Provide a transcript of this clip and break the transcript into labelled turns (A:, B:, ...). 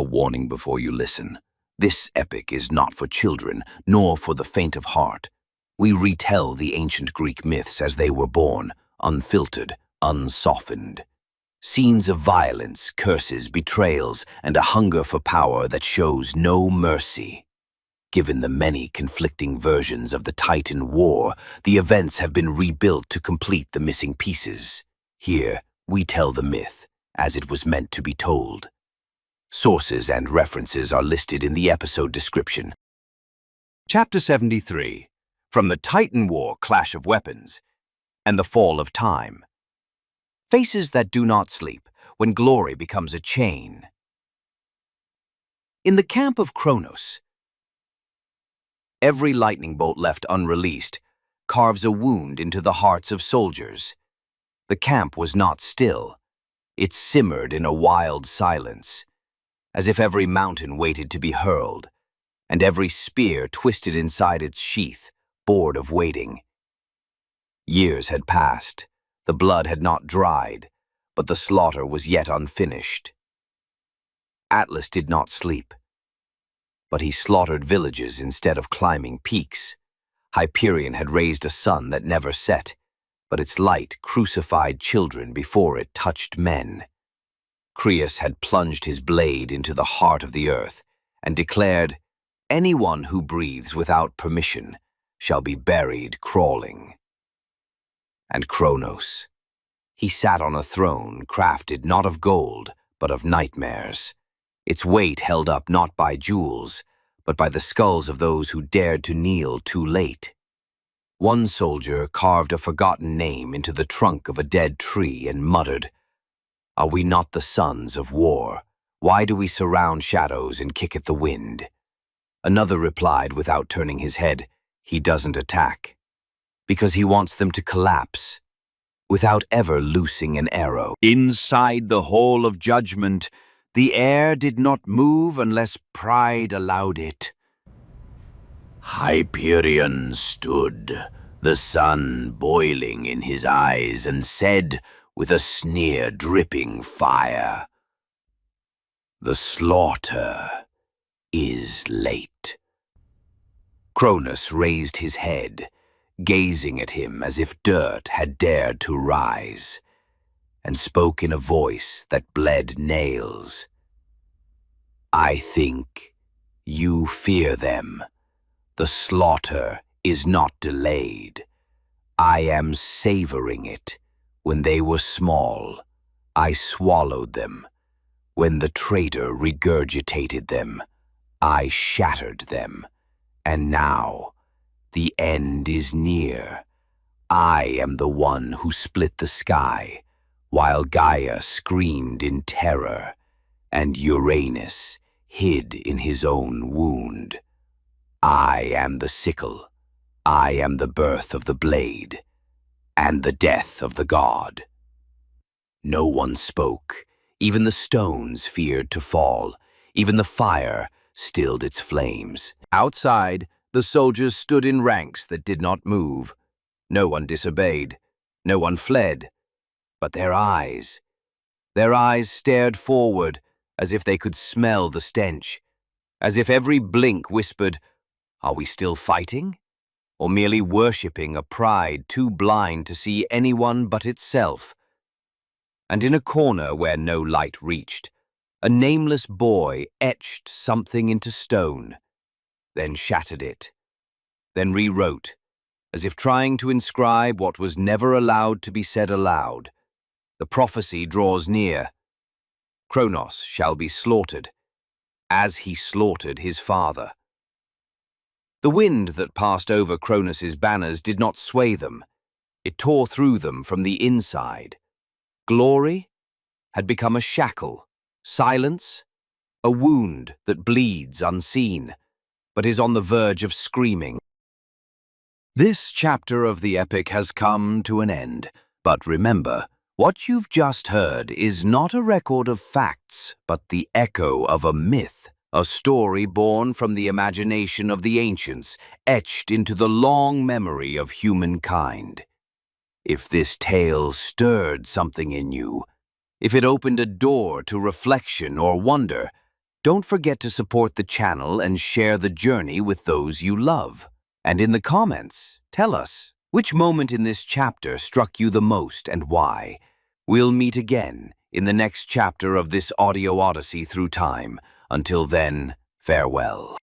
A: warning before you listen. This epic is not for children, nor for the faint of heart. We retell the ancient Greek myths as they were born, unfiltered, unsoftened. Scenes of violence, curses, betrayals, and a hunger for power that shows no mercy. Given the many conflicting versions of the Titan War, the events have been rebuilt to complete the missing pieces. Here, we tell the myth as it was meant to be told. Sources and references are listed in the episode description. Chapter 73. From the Titan War Clash of Weapons and the Fall of Time. Faces that do not sleep when glory becomes a chain. In the camp of Cronus, every lightning bolt left unreleased carves a wound into the hearts of soldiers. The camp was not still. It simmered in a wild silence, as if every mountain waited to be hurled, and every spear twisted inside its sheath, bored of waiting. Years had passed. The blood had not dried, but the slaughter was yet unfinished. Atlas did not sleep, but he slaughtered villages instead of climbing peaks. Hyperion had raised a sun that never set, but its light crucified children before it touched men. Crius had plunged his blade into the heart of the earth and declared, "Anyone who breathes without permission shall be buried crawling." And Cronus, he sat on a throne crafted not of gold, but of nightmares, its weight held up not by jewels, but by the skulls of those who dared to kneel too late. One soldier carved a forgotten name into the trunk of a dead tree and muttered, "Are we not the sons of war? Why do we surround shadows and kick at the wind?" Another replied without turning his head, "He doesn't attack, because he wants them to collapse, without ever loosing an arrow." Inside the hall of judgment, the air did not move unless pride allowed it. Hyperion stood, the sun boiling in his eyes, and said, with a sneer dripping fire, "The slaughter is late." Cronus raised his head, gazing at him as if dirt had dared to rise, and spoke in a voice that bled nails. "I think you fear them. The slaughter is not delayed. I am savoring it. When they were small, I swallowed them. When the traitor regurgitated them, I shattered them. And now, the end is near. I am the one who split the sky, while Gaia screamed in terror, and Uranus hid in his own wound. I am the sickle. I am the birth of the blade, and the death of the god." No one spoke. Even the stones feared to fall. Even the fire stilled its flames. Outside, the soldiers stood in ranks that did not move. No one disobeyed. No one fled. But their eyes stared forward as if they could smell the stench, as if every blink whispered, "Are we still fighting? Or merely worshipping a pride too blind to see anyone but itself?" And in a corner where no light reached, a nameless boy etched something into stone, then shattered it, then rewrote, as if trying to inscribe what was never allowed to be said aloud. The prophecy draws near. Cronus shall be slaughtered, as he slaughtered his father. The wind that passed over Cronus's banners did not sway them. It tore through them from the inside. Glory had become a shackle, silence, a wound that bleeds unseen, but is on the verge of screaming. This chapter of the epic has come to an end, but remember, what you've just heard is not a record of facts, but the echo of a myth, a story born from the imagination of the ancients, etched into the long memory of humankind. If this tale stirred something in you, if it opened a door to reflection or wonder, Don't forget to support the channel and share the journey with those you love. And in the comments, tell us which moment in this chapter struck you the most and why. We'll meet again in the next chapter of this audio odyssey through time. Until then, farewell.